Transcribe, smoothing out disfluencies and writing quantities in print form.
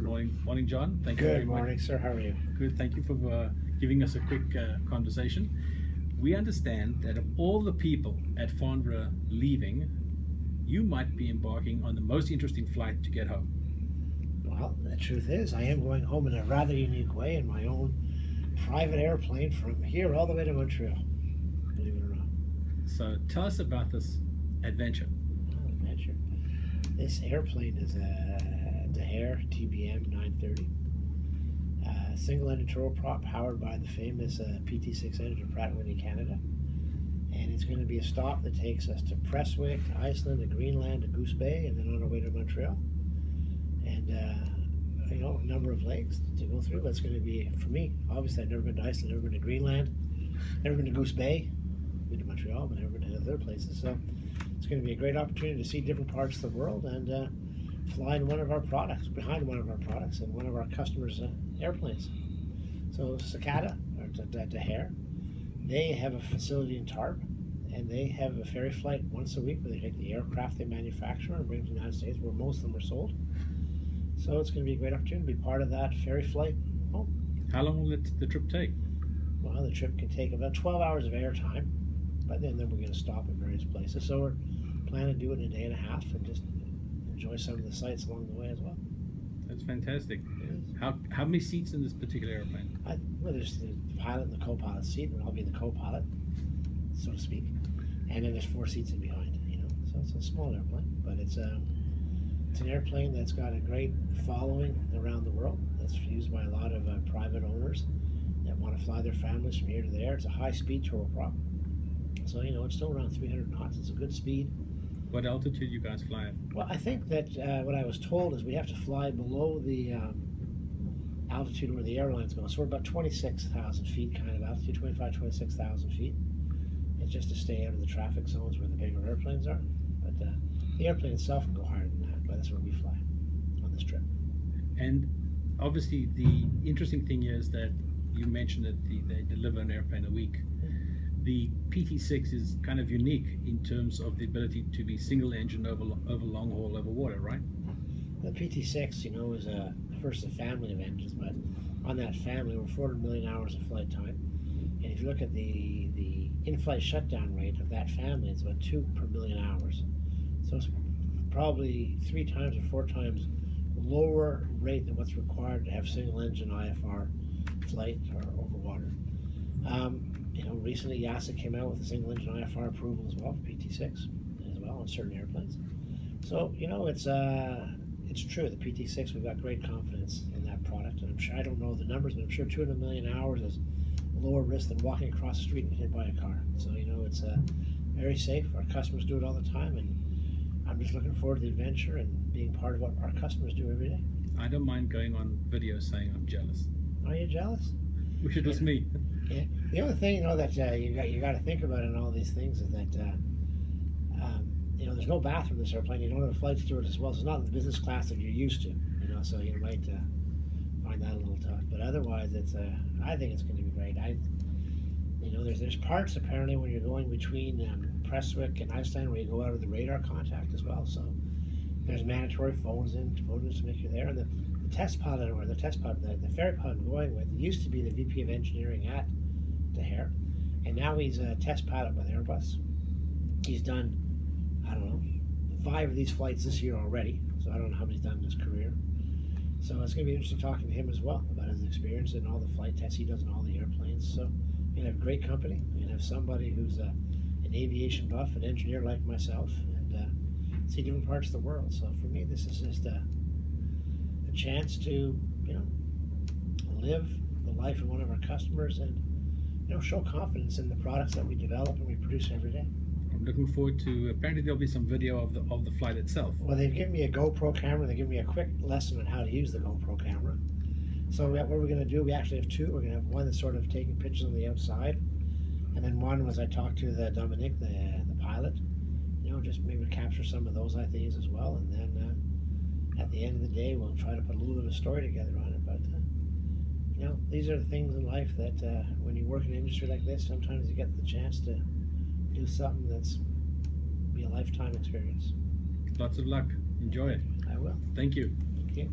Morning, John. Thank you very Good much. morning, sir. How are you? Good. Thank you for giving us a quick conversation. We understand that of all the people at Fondra leaving, you might be embarking on the most interesting flight to get home. Well, the truth is, I am going home in a rather unique way in my own private airplane from here all the way to Montreal, believe it or not. So tell us about this adventure. Oh, adventure. This airplane is a Daher TBM 930. Single engine turboprop powered by the famous PT6 engine of Pratt & Whitney Canada. And it's going to be a stop that takes us to Prestwick, to Iceland, to Greenland, to Goose Bay, and then on our way to Montreal. And, a number of lakes to go through. But it's going to be, for me, obviously I've never been to Iceland, never been to Greenland, never been to Goose Bay, been to Montreal, but never been to other places. So it's going to be a great opportunity to see different parts of the world and fly in one of our products, behind one of our products, and one of our customers' airplanes. So Cicada, or Daher, they have a facility in Tarp, and they have a ferry flight once a week where they take the aircraft they manufacture and bring them to the United States, where most of them are sold. So it's going to be a great opportunity to be part of that ferry flight home. How long will the trip take? Well, the trip can take about 12 hours of air time, but then we're going to stop at various places. So we're planning to do it in a day and a half and just enjoy some of the sights along the way as well. That's fantastic. How many seats in this particular airplane? There's the pilot and the co-pilot seat, and I'll be the co-pilot, so to speak. And then there's 4 seats in behind, So it's a small airplane, but it's an airplane that's got a great following around the world. That's used by a lot of private owners that want to fly their families from here to there. It's a high-speed turboprop. So, it's still around 300 knots. It's a good speed. What altitude you guys fly at? Well, I think that what I was told is we have to fly below the altitude where the airline's going. So we're about 26,000 feet kind of altitude, 26,000 feet. It's just to stay out of the traffic zones where the bigger airplanes are. But the airplane itself can go higher than that, but that's where we fly on this trip. And obviously the interesting thing is that you mentioned that they deliver an airplane a week. The PT6 is kind of unique in terms of the ability to be single engine over long haul over water, right? The PT6, is first a family of engines, but on that family, over 400 million hours of flight time. And if you look at the in-flight shutdown rate of that family, it's about 2 per million hours. So it's probably 3 times or 4 times lower rate than what's required to have single engine IFR flight or over water. Recently EASA came out with a single engine IFR approval as well for PT6 as well on certain airplanes. So, it's true, the PT6, we've got great confidence in that product, and I'm sure, I don't know the numbers, but I'm sure 200 million hours is lower risk than walking across the street and hit by a car. So, it's very safe. Our customers do it all the time, and I'm just looking forward to the adventure and being part of what our customers do every day. I don't mind going on video saying I'm jealous. Are you jealous? Wish it was me. Yeah. The other thing, that you got to think about in all these things is that there's no bathroom in this airplane. You don't have a flight steward as well. So it's not the business class that you're used to. So you might find that a little tough. But otherwise, I think it's going to be great. There's parts apparently when you're going between Prestwick and Iceland where you go out of the radar contact as well. So there's mandatory phones to make you there. And the test pilot, or the ferry pilot I'm going with, used to be the VP of Engineering at Daher, and now he's a test pilot with Airbus. He's done, 5 of these flights this year already, so I don't know how many he's done in his career. So it's going to be interesting talking to him as well about his experience and all the flight tests he does on all the airplanes. So you're going to have great company. You're going to have somebody who's an aviation buff, an engineer like myself, and see different parts of the world. So for me, this is just a chance to, live the life of one of our customers and, show confidence in the products that we develop and we produce every day. I'm looking forward to, apparently there'll be some video of the flight itself. Well, they've given me a GoPro camera. They give me a quick lesson on how to use the GoPro camera. So what we're going to do, we actually have 2. We're going to have one that's sort of taking pictures on the outside, and then one was I talked to Dominic, the pilot, just maybe capture some of those ideas as well, and then at the end of the day, we'll try to put a little bit of a story together on it. But these are the things in life that when you work in an industry like this, sometimes you get the chance to do something that's be a lifetime experience. Lots of luck. Enjoy it. I will. Thank you. Thank you.